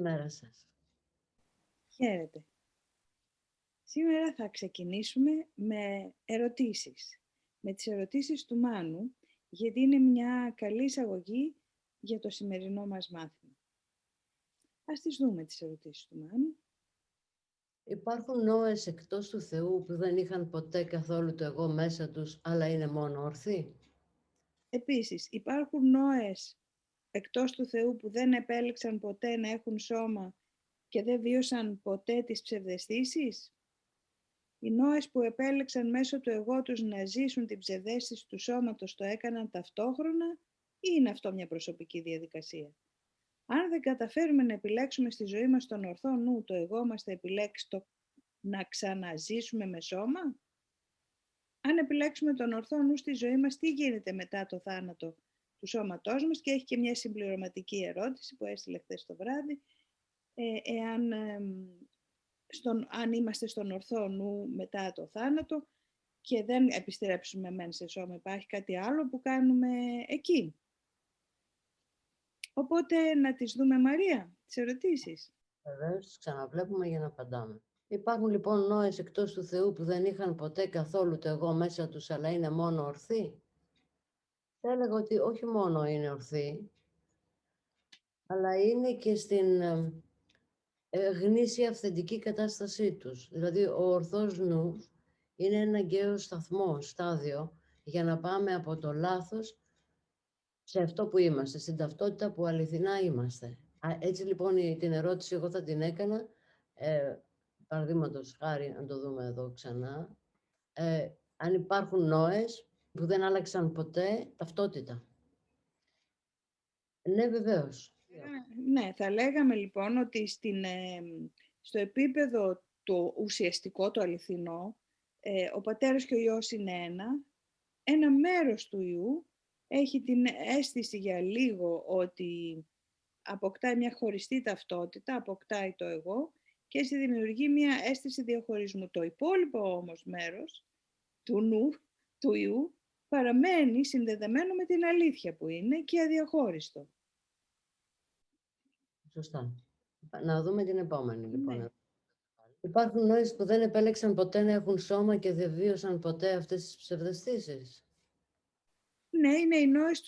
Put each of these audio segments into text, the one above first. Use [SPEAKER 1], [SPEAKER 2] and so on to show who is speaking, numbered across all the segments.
[SPEAKER 1] Καλημέρα σας.
[SPEAKER 2] Χαίρετε. Σήμερα θα ξεκινήσουμε με ερωτήσεις. Με τις ερωτήσεις του Μάνου, γιατί είναι μια καλή εισαγωγή για το σημερινό μας μάθημα. Ας τις δούμε τις ερωτήσεις του Μάνου.
[SPEAKER 1] Υπάρχουν νόες εκτός του Θεού που δεν είχαν ποτέ καθόλου το εγώ μέσα τους, αλλά είναι μόνο ορθοί.
[SPEAKER 2] Επίσης, υπάρχουν νόες εκτός του Θεού που δεν επέλεξαν ποτέ να έχουν σώμα και δεν βίωσαν ποτέ τις ψευδαισθήσεις. Οι νόες που επέλεξαν μέσω του εγώ τους να ζήσουν την ψευδαίσθηση του σώματος το έκαναν ταυτόχρονα ή είναι αυτό μια προσωπική διαδικασία. Αν δεν καταφέρουμε να επιλέξουμε στη ζωή μας τον ορθό νου, το εγώ μας θα επιλέξει το να ξαναζήσουμε με σώμα. Αν επιλέξουμε τον ορθό νου στη ζωή μας, τι γίνεται μετά το θάνατο του σώματός μας? Και έχει και μια συμπληρωματική ερώτηση που έστειλε χθες το βράδυ. Αν είμαστε στον ορθό νου μετά το θάνατο και δεν επιστρέψουμε μεν σε σώμα, υπάρχει κάτι άλλο που κάνουμε εκεί. Οπότε να τις δούμε, Μαρία, τις ερωτήσεις.
[SPEAKER 1] Βεβαίως, τις ξαναβλέπουμε για να απαντάμε. Υπάρχουν λοιπόν νόες εκτός του Θεού που δεν είχαν ποτέ καθόλου το εγώ μέσα τους, αλλά είναι μόνο ορθοί. Θα έλεγα ότι όχι μόνο είναι ορθοί, αλλά είναι και στην γνήσια αυθεντική κατάστασή τους. Δηλαδή, ο ορθός νους είναι ένα αγκαίο σταθμό, στάδιο, για να πάμε από το λάθος σε αυτό που είμαστε, στην ταυτότητα που αληθινά είμαστε. Έτσι λοιπόν την ερώτηση εγώ θα την έκανα, παραδείγματος χάρη, αν το δούμε εδώ ξανά, αν υπάρχουν νόες που δεν άλλαξαν ποτέ ταυτότητα. Ναι, βεβαίως.
[SPEAKER 2] Ναι, θα λέγαμε λοιπόν ότι στο επίπεδο το ουσιαστικό, το αληθινό, ο πατέρας και ο Υιός είναι ένα μέρος του Υιού έχει την αίσθηση για λίγο ότι αποκτάει μια χωριστή ταυτότητα, αποκτάει το εγώ και έτσι δημιουργεί μια αίσθηση διαχωρισμού. Το υπόλοιπο όμως μέρος του νου, του Υιού, παραμένει συνδεδεμένο με την αλήθεια που είναι και αδιαχώριστο.
[SPEAKER 1] Σωστά. Να δούμε την επόμενη λοιπόν.
[SPEAKER 2] Ναι.
[SPEAKER 1] Υπάρχουν νόες που δεν επέλεξαν ποτέ να έχουν σώμα και δεν βίωσαν ποτέ αυτές τις ψευδαισθήσεις.
[SPEAKER 2] Ναι, είναι οι νόες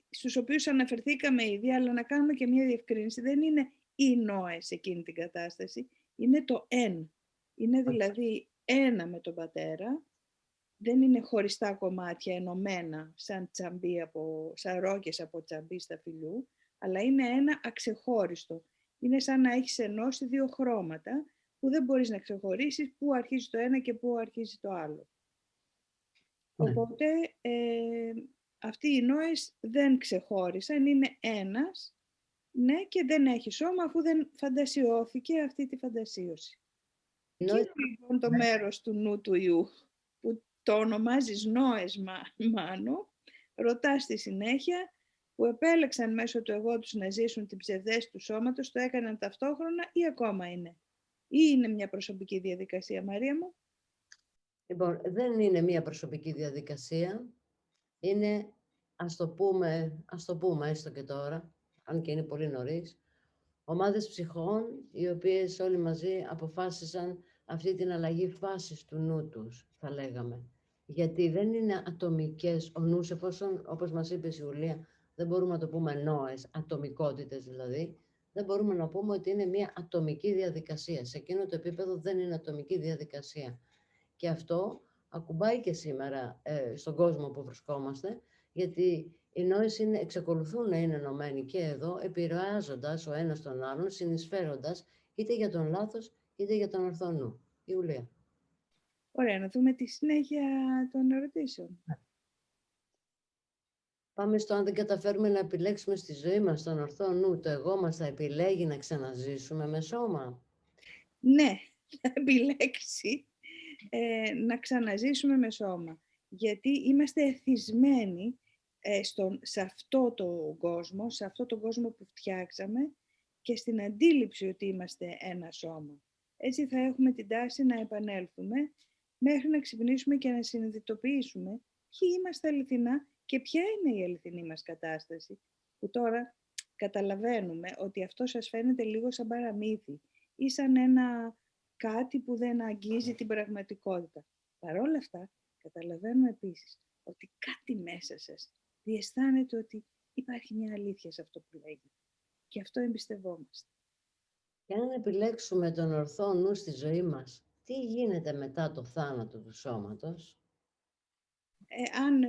[SPEAKER 2] στους οποίους αναφερθήκαμε ήδη, αλλά να κάνουμε και μια διευκρίνηση. Δεν είναι οι νόες σε εκείνη την κατάσταση, είναι το εν. Είναι δηλαδή ένα με τον πατέρα, δεν είναι χωριστά κομμάτια ενωμένα σαν σαν ρόκες από τσαμπί σταφυλιού, αλλά είναι ένα αξεχώριστο. Είναι σαν να έχεις ενώσει δύο χρώματα που δεν μπορείς να ξεχωρίσεις πού αρχίζει το ένα και πού αρχίζει το άλλο. Ναι. Οπότε αυτοί οι νόες δεν ξεχώρισαν, είναι ένας, ναι, και δεν έχει σώμα αφού δεν φαντασιώθηκε αυτή τη φαντασίωση. Και είναι λοιπόν το μέρος του νου του Υιού που το ονομάζεις νόες, Μάνο, ρωτάς στη συνέχεια, που επέλεξαν μέσω του εγώ τους να ζήσουν την ψευδέστηση του σώματος, το έκαναν ταυτόχρονα ή ακόμα είναι? Ή είναι μια προσωπική διαδικασία, Μαρία μου?
[SPEAKER 1] Λοιπόν, δεν είναι μια προσωπική διαδικασία. Είναι, ας το πούμε έστω και τώρα, αν και είναι πολύ νωρίς, ομάδες ψυχών, οι οποίες όλοι μαζί αποφάσισαν αυτή την αλλαγή φάσης του νου τους, θα λέγαμε. Γιατί δεν είναι ατομικές ο νους, εφόσον, όπως μας είπε η Ιουλία, δεν μπορούμε να το πούμε νόες, ατομικότητες δηλαδή, δεν μπορούμε να πούμε ότι είναι μια ατομική διαδικασία. Σε εκείνο το επίπεδο δεν είναι ατομική διαδικασία. Και αυτό ακουμπάει και σήμερα στον κόσμο που βρισκόμαστε, γιατί οι νόες εξακολουθούν να είναι ενωμένοι και εδώ, επηρεάζοντας ο ένας τον άλλον, συνεισφέροντας είτε για τον λάθος είτε για τον ορθό νου. Ιουλία.
[SPEAKER 2] Ωραία, να δούμε τη συνέχεια των ερωτήσεων.
[SPEAKER 1] Πάμε στο αν δεν καταφέρουμε να επιλέξουμε στη ζωή μας τον ορθό νου, το εγώ μας θα επιλέγει να ξαναζήσουμε με σώμα.
[SPEAKER 2] Ναι, θα επιλέξει να ξαναζήσουμε με σώμα. Γιατί είμαστε εθισμένοι σε αυτό τον κόσμο, σε αυτό τον κόσμο που φτιάξαμε και στην αντίληψη ότι είμαστε ένα σώμα. Έτσι θα έχουμε την τάση να επανέλθουμε μέχρι να ξυπνήσουμε και να συνειδητοποιήσουμε ποιοι είμαστε αληθινά και ποια είναι η αληθινή μας κατάσταση, που τώρα καταλαβαίνουμε ότι αυτό σας φαίνεται λίγο σαν παραμύθι ή σαν ένα κάτι που δεν αγγίζει την πραγματικότητα. Παρ' όλα αυτά, καταλαβαίνουμε επίσης ότι κάτι μέσα σας διαισθάνεται ότι υπάρχει μια αλήθεια σε αυτό που λέγεται. Και αυτό εμπιστευόμαστε.
[SPEAKER 1] Και αν επιλέξουμε τον ορθό νου στη ζωή μας, τι γίνεται μετά το θάνατο του σώματος?
[SPEAKER 2] Αν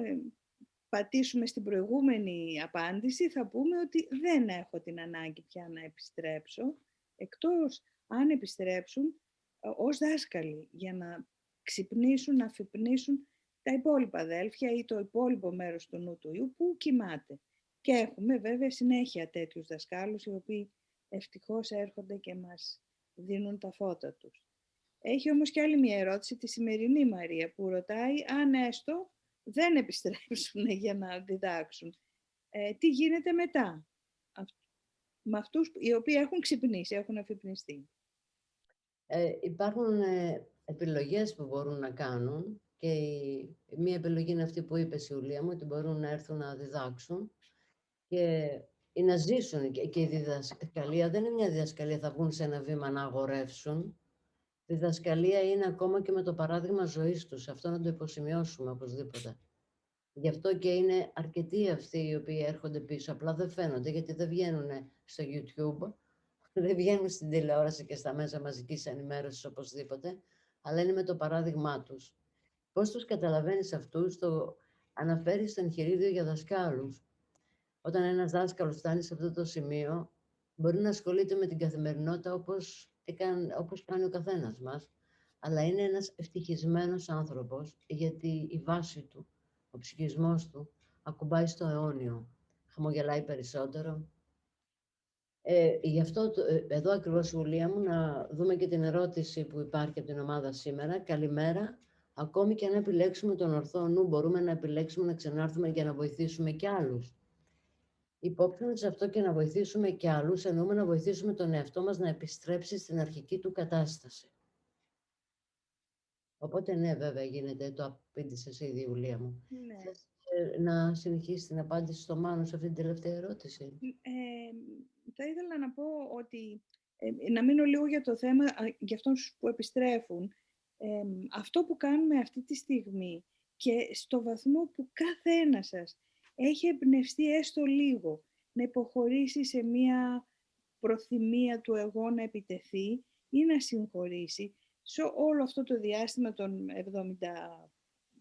[SPEAKER 2] πατήσουμε στην προηγούμενη απάντηση, θα πούμε ότι δεν έχω την ανάγκη πια να επιστρέψω, εκτός αν επιστρέψουν ως δάσκαλοι για να ξυπνήσουν, να αφυπνήσουν τα υπόλοιπα αδέλφια ή το υπόλοιπο μέρος του νου του ιού που κοιμάται. Και έχουμε βέβαια συνέχεια τέτοιους δασκάλους οι οποίοι ευτυχώς έρχονται και μας δίνουν τα φώτα τους. Έχει όμως και άλλη μια ερώτηση, τη σημερινή Μαρία, που ρωτάει αν έστω δεν επιστρέψουν για να διδάξουν. Τι γίνεται μετά με αυτούς οι οποίοι έχουν ξυπνήσει, έχουν αφυπνιστεί?
[SPEAKER 1] Υπάρχουν επιλογές που μπορούν να κάνουν και μία επιλογή είναι αυτή που είπες, Ιουλία μου, ότι μπορούν να έρθουν να διδάξουν ή να ζήσουν. Και η διδασκαλία δεν είναι μια διδασκαλία, θα βγουν σε ένα βήμα να αγορεύσουν. Η διδασκαλία είναι ακόμα και με το παράδειγμα ζωής τους. Αυτό να το υποσημειώσουμε οπωσδήποτε. Γι' αυτό και είναι αρκετοί αυτοί οι οποίοι έρχονται πίσω. Απλά δεν φαίνονται γιατί δεν βγαίνουν στο YouTube, δεν βγαίνουν στην τηλεόραση και στα μέσα μαζικής ενημέρωσης οπωσδήποτε, αλλά είναι με το παράδειγμά τους. Πώς τους καταλαβαίνεις αυτούς, το αναφέρει στο εγχειρίδιο για δασκάλους. Όταν ένας δάσκαλος φτάνει σε αυτό το σημείο, μπορεί να ασχολείται με την καθημερινότητα όπως κάνει ο καθένας μας, αλλά είναι ένας ευτυχισμένος άνθρωπος, γιατί η βάση του, ο ψυχισμός του, ακουμπάει στο αιώνιο. Χαμογελάει περισσότερο. Γι' αυτό εδώ ακριβώς, Ιουλία μου, να δούμε και την ερώτηση που υπάρχει από την ομάδα σήμερα. Καλημέρα. Ακόμη και αν επιλέξουμε τον ορθό νου, μπορούμε να επιλέξουμε να ξανάρθουμε για να βοηθήσουμε κι άλλους. Υπόψη σε αυτό και να βοηθήσουμε κι άλλους, εννοούμε να βοηθήσουμε τον εαυτό μας να επιστρέψει στην αρχική του κατάσταση. Οπότε ναι, βέβαια γίνεται, το απήντησες ήδη, Ιουλία μου.
[SPEAKER 2] Ναι.
[SPEAKER 1] Θες να συνεχίσεις την απάντηση στο Μάνο σε αυτή την τελευταία ερώτηση?
[SPEAKER 2] Θα ήθελα να πω ότι, να μείνω λίγο για το θέμα, για αυτούς που επιστρέφουν. Αυτό που κάνουμε αυτή τη στιγμή και στο βαθμό που κάθε ένας σας έχει εμπνευστεί έστω λίγο να υποχωρήσει σε μία προθυμία του εγώ να επιτεθεί ή να συγχωρήσει, σε όλο αυτό το διάστημα των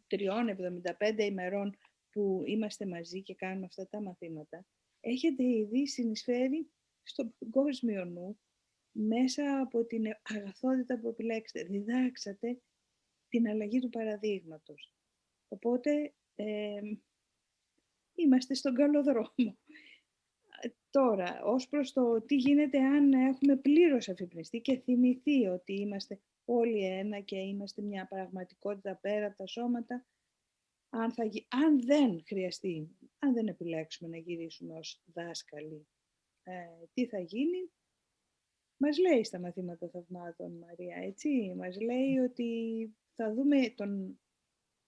[SPEAKER 2] 73-75 ημερών που είμαστε μαζί και κάνουμε αυτά τα μαθήματα, έχετε ήδη συνεισφέρει στον παγκόσμιο νου μέσα από την αγαθότητα που επιλέξετε. Διδάξατε την αλλαγή του παραδείγματος. Οπότε είμαστε στον καλό δρόμο. Τώρα, ως προς το τι γίνεται αν έχουμε πλήρως αφυπνιστεί και θυμηθεί ότι είμαστε όλοι ένα και είμαστε μια πραγματικότητα πέρα από τα σώματα, αν δεν χρειαστεί, αν δεν επιλέξουμε να γυρίσουμε ως δάσκαλοι, τι θα γίνει? Μας λέει στα μαθήματα θαυμάτων, Μαρία, έτσι. Μας λέει ότι θα δούμε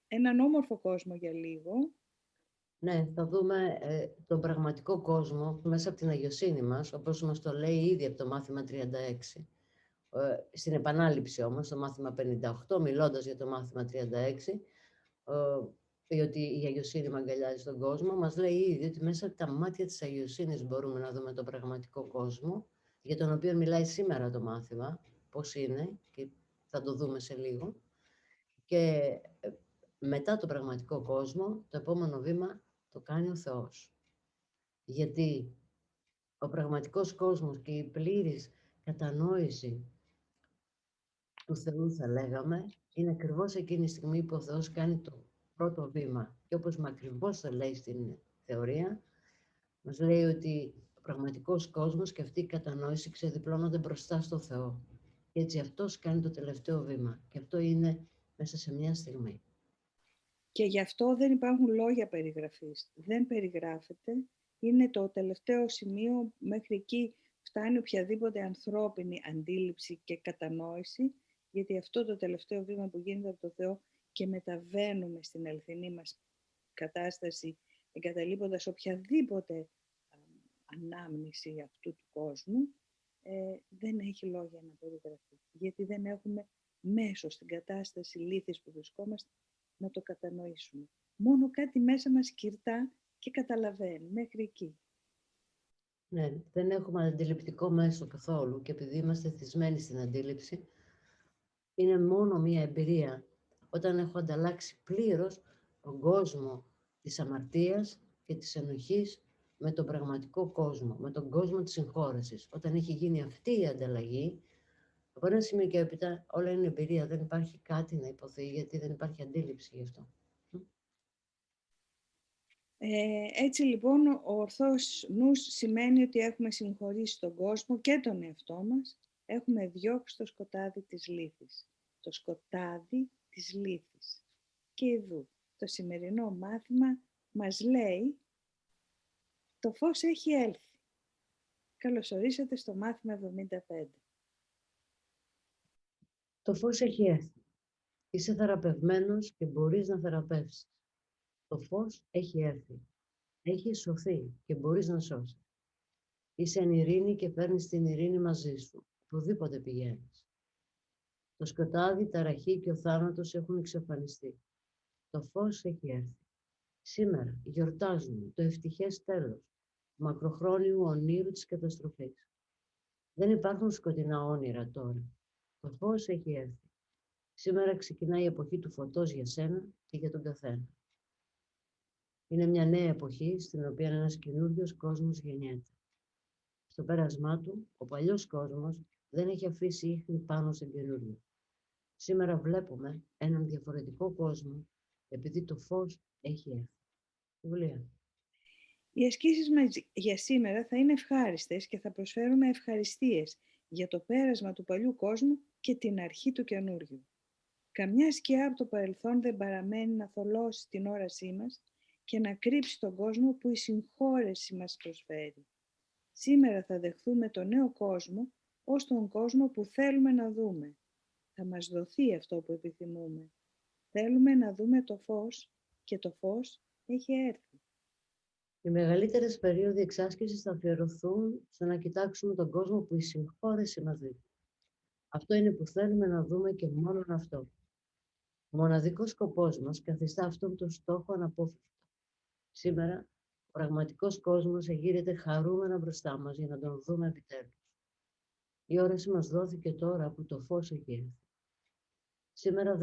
[SPEAKER 2] έναν όμορφο κόσμο για λίγο.
[SPEAKER 1] Ναι, θα δούμε τον πραγματικό κόσμο μέσα από την αγιοσύνη μας, όπως μας το λέει ήδη από το μάθημα 36. Στην επανάληψη όμως, το μάθημα 58, μιλώντας για το μάθημα 36, ότι η αγιοσύνη με αγκαλιάζει τον κόσμο, μας λέει ήδη ότι μέσα από τα μάτια της αγιοσύνης μπορούμε να δούμε τον πραγματικό κόσμο, για τον οποίο μιλάει σήμερα το μάθημα, πώς είναι, και θα το δούμε σε λίγο. Και μετά το πραγματικό κόσμο, το επόμενο βήμα το κάνει ο Θεός. Γιατί ο πραγματικός κόσμος και η πλήρης κατανόηση του Θεού, θα λέγαμε, είναι ακριβώς εκείνη τη στιγμή που ο Θεός κάνει το πρώτο βήμα. Και όπως ακριβώς το λέει στην θεωρία, μας λέει ότι ο πραγματικός κόσμος και αυτή η κατανόηση ξεδιπλώνονται μπροστά στο Θεό. Και έτσι αυτός κάνει το τελευταίο βήμα. Και αυτό είναι μέσα σε μια στιγμή.
[SPEAKER 2] Και γι' αυτό δεν υπάρχουν λόγια περιγραφής. Δεν περιγράφεται. Είναι το τελευταίο σημείο, μέχρι εκεί φτάνει οποιαδήποτε ανθρώπινη αντίληψη και κατανόηση, γιατί αυτό το τελευταίο βήμα που γίνεται από το Θεό και μεταβαίνουμε στην αληθινή μας κατάσταση, εγκαταλείποντας οποιαδήποτε ανάμνηση αυτού του κόσμου, δεν έχει λόγια να περιγραφεί. Γιατί δεν έχουμε μέσω στην κατάσταση λύθης που βρισκόμαστε να το κατανοήσουμε. Μόνο κάτι μέσα μας κυρτά και καταλαβαίνει, μέχρι εκεί.
[SPEAKER 1] Ναι, δεν έχουμε αντιληπτικό μέσο καθόλου και επειδή είμαστε θυσμένοι στην αντίληψη, είναι μόνο μία εμπειρία. Όταν έχω ανταλλάξει πλήρως τον κόσμο της αμαρτίας και της ενοχής με τον πραγματικό κόσμο, με τον κόσμο της συγχώρεσης. Όταν έχει γίνει αυτή η ανταλλαγή, από ένα σημείο και έπειτα όλα είναι εμπειρία. Δεν υπάρχει κάτι να υποθεί γιατί δεν υπάρχει αντίληψη γι' αυτό.
[SPEAKER 2] Έτσι λοιπόν ο ορθός νους σημαίνει ότι έχουμε συγχωρήσει τον κόσμο και τον εαυτό μας, έχουμε διώξει το σκοτάδι της λύθης. Το σκοτάδι της λύθης. Και εδώ το σημερινό μάθημα μας λέει το φως έχει έλθει. Καλώς ορίσατε στο μάθημα 75.
[SPEAKER 1] Το φως έχει έρθει. Είσαι θεραπευμένος και μπορείς να θεραπεύσεις. Το φως έχει έρθει. Έχει σωθεί και μπορείς να σώσεις. Είσαι εν ειρήνη και φέρνεις την ειρήνη μαζί σου, οπουδήποτε πηγαίνεις. Το σκοτάδι, η ταραχή και ο θάνατος έχουν εξαφανιστεί. Το φως έχει έρθει. Σήμερα γιορτάζουμε το ευτυχές τέλος του μακροχρόνιου ονείρου της καταστροφής. Δεν υπάρχουν σκοτεινά όνειρα τώρα. Το φως έχει έρθει. Σήμερα ξεκινάει η εποχή του φωτός για σένα και για τον καθένα. Είναι μια νέα εποχή στην οποία ένας καινούριος κόσμος γεννιέται. Στο πέρασμά του, ο παλιός κόσμος δεν έχει αφήσει ίχνη πάνω στον καινούριο. Σήμερα βλέπουμε έναν διαφορετικό κόσμο επειδή το φως έχει έρθει. Βιβλία.
[SPEAKER 2] Οι ασκήσεις μας για σήμερα θα είναι ευχάριστες και θα προσφέρουμε ευχαριστίες για το πέρασμα του παλιού κόσμου και την αρχή του καινούριου. Καμιά σκιά από το παρελθόν δεν παραμένει να θολώσει την όρασή μας και να κρύψει τον κόσμο που η συγχώρεση μας προσφέρει. Σήμερα θα δεχθούμε τον νέο κόσμο ως τον κόσμο που θέλουμε να δούμε. Θα μας δοθεί αυτό που επιθυμούμε. Θέλουμε να δούμε το φως και το φως έχει έρθει.
[SPEAKER 1] Οι μεγαλύτερες περίοδοι εξάσκησης θα αφιερωθούν στο να κοιτάξουμε τον κόσμο που η συγχώρεση μας δίνει. Αυτό είναι που θέλουμε να δούμε και μόνο αυτό. Ο μοναδικός σκοπός μας καθιστά αυτόν τον στόχο αναπόφευκτο. Σήμερα, ο πραγματικός κόσμος εγείρεται χαρούμενα μπροστά μας για να τον δούμε επιτέλους. Η όραση μας δόθηκε τώρα που το φως έχει έρθει. Σήμερα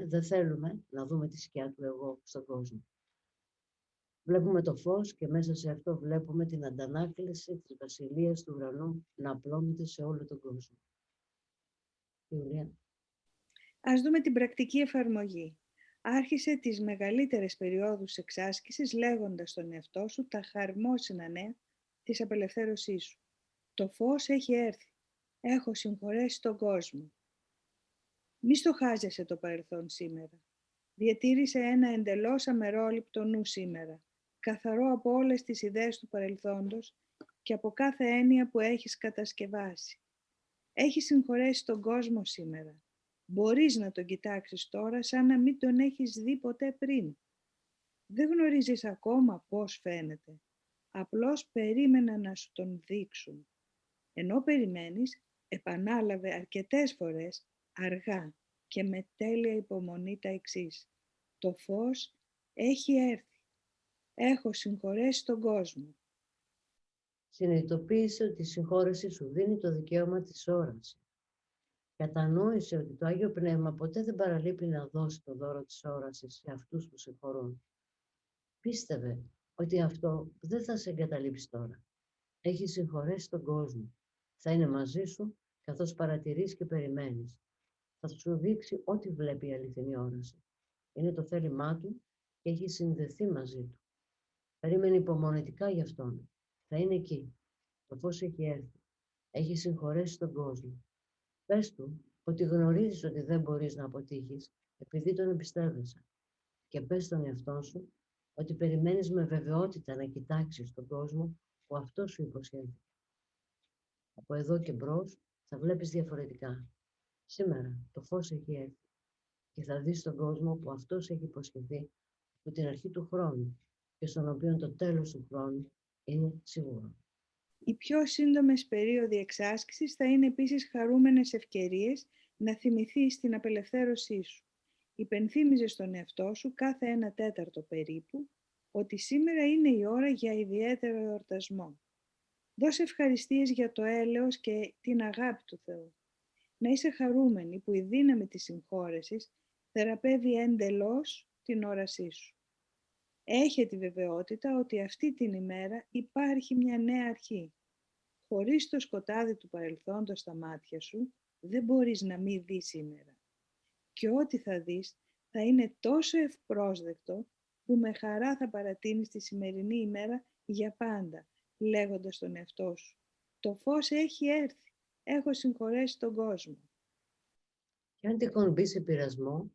[SPEAKER 1] δεν θέλουμε να δούμε τη σκιά του εγώ στον κόσμο. Βλέπουμε το φως και μέσα σε αυτό βλέπουμε την αντανάκλαση της βασιλείας του ουρανού να απλώνεται σε όλο τον κόσμο. Ιουλία.
[SPEAKER 2] Ας δούμε την πρακτική εφαρμογή. Άρχισε τις μεγαλύτερες περιόδους εξάσκησης λέγοντας στον εαυτό σου τα χαρμόσυνα νέα της απελευθέρωσής σου. Το φως έχει έρθει. Έχω συγχωρέσει τον κόσμο. Μη στοχάζεσαι το παρελθόν σήμερα. Διατήρησε ένα εντελώς αμερόληπτο νου σήμερα, καθαρό από όλες τις ιδέες του παρελθόντος και από κάθε έννοια που έχεις κατασκευάσει. Έχεις συγχωρέσει τον κόσμο σήμερα. Μπορείς να τον κοιτάξεις τώρα σαν να μην τον έχεις δει ποτέ πριν. Δεν γνωρίζεις ακόμα πώς φαίνεται. Απλώς περίμενα να σου τον δείξουν. Ενώ περιμένεις, επανάλαβε αρκετές φορές, αργά και με τέλεια υπομονή τα εξής. Το φως έχει έρθει. Έχω συγχωρέσει τον κόσμο.
[SPEAKER 1] Συνειδητοποίησε ότι η συγχώρεση σου δίνει το δικαίωμα της όρασης. Κατανόησε ότι το Άγιο Πνεύμα ποτέ δεν παραλείπει να δώσει το δώρο της όρασης σε αυτούς που συγχωρούν. Πίστευε ότι αυτό δεν θα σε εγκαταλείψει τώρα. Έχει συγχωρέσει τον κόσμο. Θα είναι μαζί σου καθώς παρατηρείς και περιμένεις. Θα σου δείξει ό,τι βλέπει η αληθινή όραση. Είναι το θέλημά του και έχει συνδεθεί μαζί του. Περίμενε υπομονετικά γι' αυτόν. Θα είναι εκεί. Το φως έχει έρθει. Έχει συγχωρέσει τον κόσμο. Πες του ότι γνωρίζεις ότι δεν μπορείς να αποτύχεις επειδή τον εμπιστεύεσαι. Και πες στον εαυτό σου ότι περιμένεις με βεβαιότητα να κοιτάξεις τον κόσμο που αυτό σου υποσχέθηκε. Από εδώ και μπρος θα βλέπεις διαφορετικά. Σήμερα το φως έχει έρθει και θα δεις τον κόσμο που αυτός έχει υποσχεθεί από την αρχή του χρόνου και στον οποίο το τέλος του χρόνου είναι σίγουρο.
[SPEAKER 2] Οι πιο σύντομες περίοδοι εξάσκησης θα είναι επίσης χαρούμενες ευκαιρίες να θυμηθείς την απελευθέρωσή σου. Υπενθύμιζε στον εαυτό σου κάθε 1/4 περίπου ότι σήμερα είναι η ώρα για ιδιαίτερο εορτασμό. Δώσε ευχαριστίες για το έλεος και την αγάπη του Θεού. Να είσαι χαρούμενη που η δύναμη της συγχώρεσης θεραπεύει εντελώς την όρασή σου. Έχε τη βεβαιότητα ότι αυτή την ημέρα υπάρχει μια νέα αρχή. Χωρίς το σκοτάδι του παρελθόντος στα μάτια σου, δεν μπορείς να μην δεις σήμερα. Και ό,τι θα δεις θα είναι τόσο ευπρόσδεκτο που με χαρά θα παρατείνεις τη σημερινή ημέρα για πάντα, λέγοντας στον εαυτό σου: το φως έχει έρθει, έχω συγχωρέσει τον κόσμο.
[SPEAKER 1] Και αν τυχόν μπει σε πειρασμό,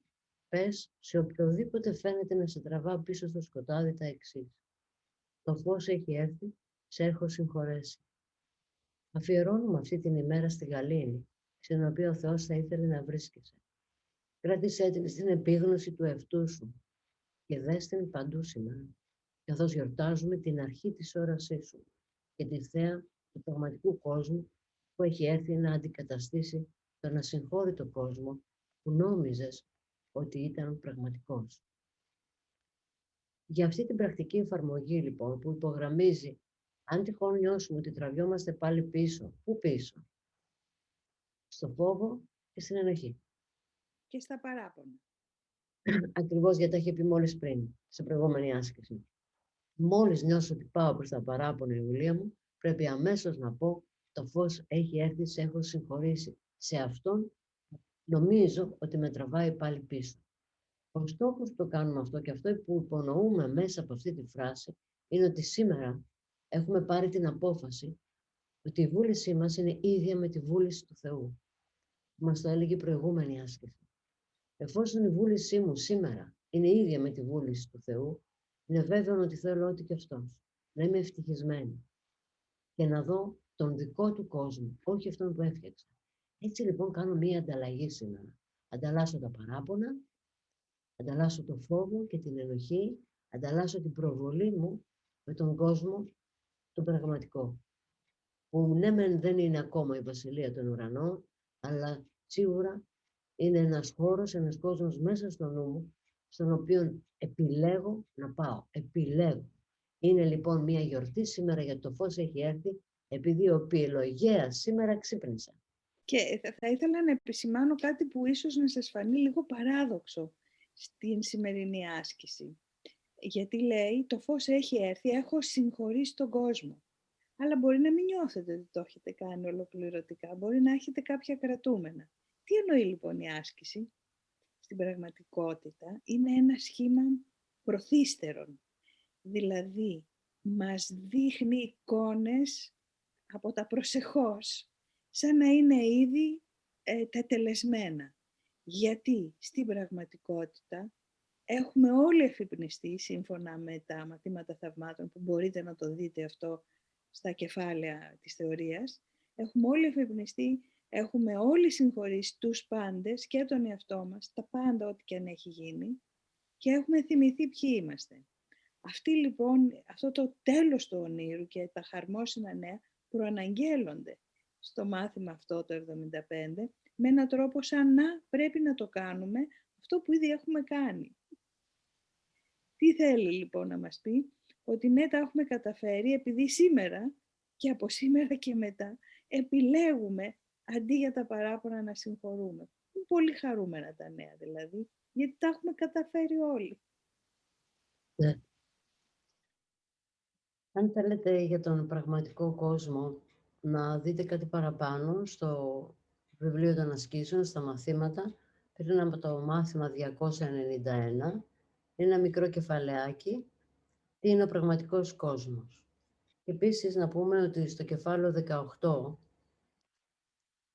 [SPEAKER 1] πες σε οποιοδήποτε φαίνεται να σε τραβά πίσω στο σκοτάδι τα εξής: το φως έχει έρθει, σε έχω συγχωρέσει. Αφιερώνουμε αυτή την ημέρα στη γαλήνη, στην οποία ο Θεός θα ήθελε να βρίσκεσαι. Κράτησέ την στην επίγνωση του εαυτού σου και δες την παντού σήμερα, καθώς γιορτάζουμε την αρχή της όρασής σου και τη θέα του πραγματικού κόσμου που έχει έρθει να αντικαταστήσει τον ασυγχώρητο κόσμο που νόμιζες ότι ήταν πραγματικός. Για αυτή την πρακτική εφαρμογή λοιπόν που υπογραμμίζει, αν τυχόν νιώσουμε ότι τραβιόμαστε πάλι πίσω, πού πίσω? Στο φόβο και στην ενοχή.
[SPEAKER 2] Και στα παράπονα.
[SPEAKER 1] Ακριβώς, γιατί τα είχε πει μόλις πριν, σε προηγούμενη άσκηση. Μόλις νιώσω ότι πάω προς τα παράπονα, Ιουλία μου, πρέπει αμέσως να πω: το φως έχει έρθει, σε έχω συγχωρήσει. Σε αυτόν νομίζω ότι με τραβάει πάλι πίσω. Ο στόχος που το κάνουμε αυτό και αυτό που υπονοούμε μέσα από αυτή τη φράση είναι ότι σήμερα έχουμε πάρει την απόφαση ότι η βούλησή μας είναι ίδια με τη βούληση του Θεού. Μας το έλεγε η προηγούμενη άσκηση. Εφόσον η βούλησή μου σήμερα είναι ίδια με τη βούληση του Θεού, είναι βέβαιο ότι θέλω ό,τι και αυτός. Να είμαι ευτυχισμένη και να δω τον δικό του κόσμο, όχι αυτόν που έφτιαξα. Έτσι λοιπόν κάνω μία ανταλλαγή σήμερα. Ανταλλάσσω τα παράπονα, ανταλλάσσω το φόβο και την ενοχή, ανταλλάσσω την προβολή μου με τον κόσμο τον πραγματικό. Που ναι δεν είναι ακόμα η βασιλεία των ουρανών, αλλά σίγουρα είναι ένας χώρος, ένας κόσμος μέσα στο νου μου, στον οποίο επιλέγω να πάω. Επιλέγω. Είναι λοιπόν μια γιορτή σήμερα γιατί το φως έχει έρθει, επειδή ο ποιελογέας σήμερα ξύπνησα.
[SPEAKER 2] Και θα ήθελα να επισημάνω κάτι που ίσως να σας φανεί λίγο παράδοξο στην σημερινή άσκηση. Γιατί λέει, το φως έχει έρθει, έχω συγχωρήσει τον κόσμο. Αλλά μπορεί να μην νιώθετε ότι το έχετε κάνει ολοκληρωτικά, μπορεί να έχετε κάποια κρατούμενα. Τι εννοεί λοιπόν η άσκηση? Στην πραγματικότητα είναι ένα σχήμα προθύστερων. Δηλαδή, μας δείχνει εικόνες από τα προσεχώς, σαν να είναι ήδη τετελεσμένα. Γιατί στην πραγματικότητα έχουμε όλοι αφυπνιστεί, σύμφωνα με τα μαθήματα θαυμάτων, που μπορείτε να το δείτε αυτό στα κεφάλαια της θεωρίας, έχουμε όλοι αφυπνιστεί, έχουμε όλοι συγχωρήσει τους πάντες και τον εαυτό μας, τα πάντα ό,τι και αν έχει γίνει, και έχουμε θυμηθεί ποιοι είμαστε. Αυτή λοιπόν, αυτό το τέλος του ονείρου και τα χαρμόσυνα νέα προαναγγέλλονται στο μάθημα αυτό το 75 με έναν τρόπο σαν να πρέπει να το κάνουμε αυτό που ήδη έχουμε κάνει. Τι θέλει λοιπόν να μας πει? Ότι ναι, τα έχουμε καταφέρει επειδή σήμερα και από σήμερα και μετά επιλέγουμε αντί για τα παράπονα να συγχωρούμε. Είναι πολύ χαρούμενα τα νέα δηλαδή, γιατί τα έχουμε καταφέρει όλοι.
[SPEAKER 1] Ναι. Αν θέλετε για τον πραγματικό κόσμο να δείτε κάτι παραπάνω στο βιβλίο των ασκήσεων, στα μαθήματα, πριν από το μάθημα 291, είναι ένα μικρό κεφαλαιάκι, τι είναι ο πραγματικός κόσμος. Επίσης να πούμε ότι στο κεφάλαιο 18,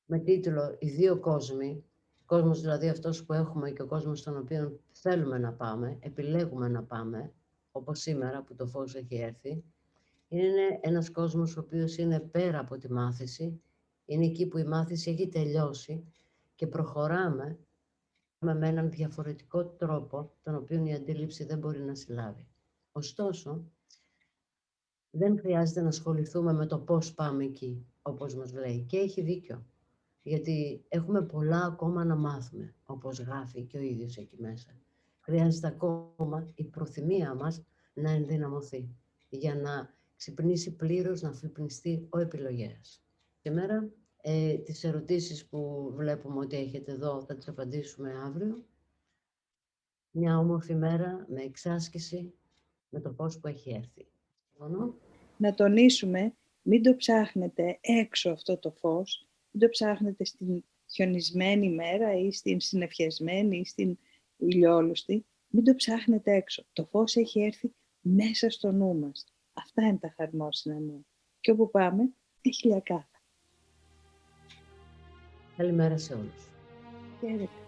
[SPEAKER 1] με τίτλο «Οι δύο κόσμοι», ο κόσμος δηλαδή αυτός που έχουμε και ο κόσμος στον οποίο θέλουμε να πάμε, επιλέγουμε να πάμε, όπως σήμερα που το φως έχει έρθει, είναι ένας κόσμος ο οποίος είναι πέρα από τη μάθηση, είναι εκεί που η μάθηση έχει τελειώσει και προχωράμε με έναν διαφορετικό τρόπο, τον οποίο η αντίληψη δεν μπορεί να συλλάβει. Ωστόσο, δεν χρειάζεται να ασχοληθούμε με το πώς πάμε εκεί, όπως μας λέει. Και έχει δίκιο. Γιατί έχουμε πολλά ακόμα να μάθουμε, όπως γράφει και ο ίδιος εκεί μέσα. Χρειάζεται ακόμα η προθυμία μας να ενδυναμωθεί, για να ξυπνήσει πλήρως, να αφυπνιστεί ο επιλογέας. Σήμερα, τις ερωτήσεις που βλέπουμε ότι έχετε εδώ, θα τις απαντήσουμε αύριο. Μια όμορφη μέρα με εξάσκηση, με το φως που έχει έρθει. Συμφωνώ.
[SPEAKER 2] Να τονίσουμε, μην το ψάχνετε έξω αυτό το φως, μην το ψάχνετε στην χιονισμένη μέρα ή στην συννεφιασμένη ή στην ηλιόλουστη, μην το ψάχνετε έξω. Το φως έχει έρθει μέσα στο νου μας. Αυτά είναι τα χαρμόσυνα νου. Και όπου πάμε, έχει λιακάδα.
[SPEAKER 1] Καλημέρα σε όλους.
[SPEAKER 2] Χαίρετε.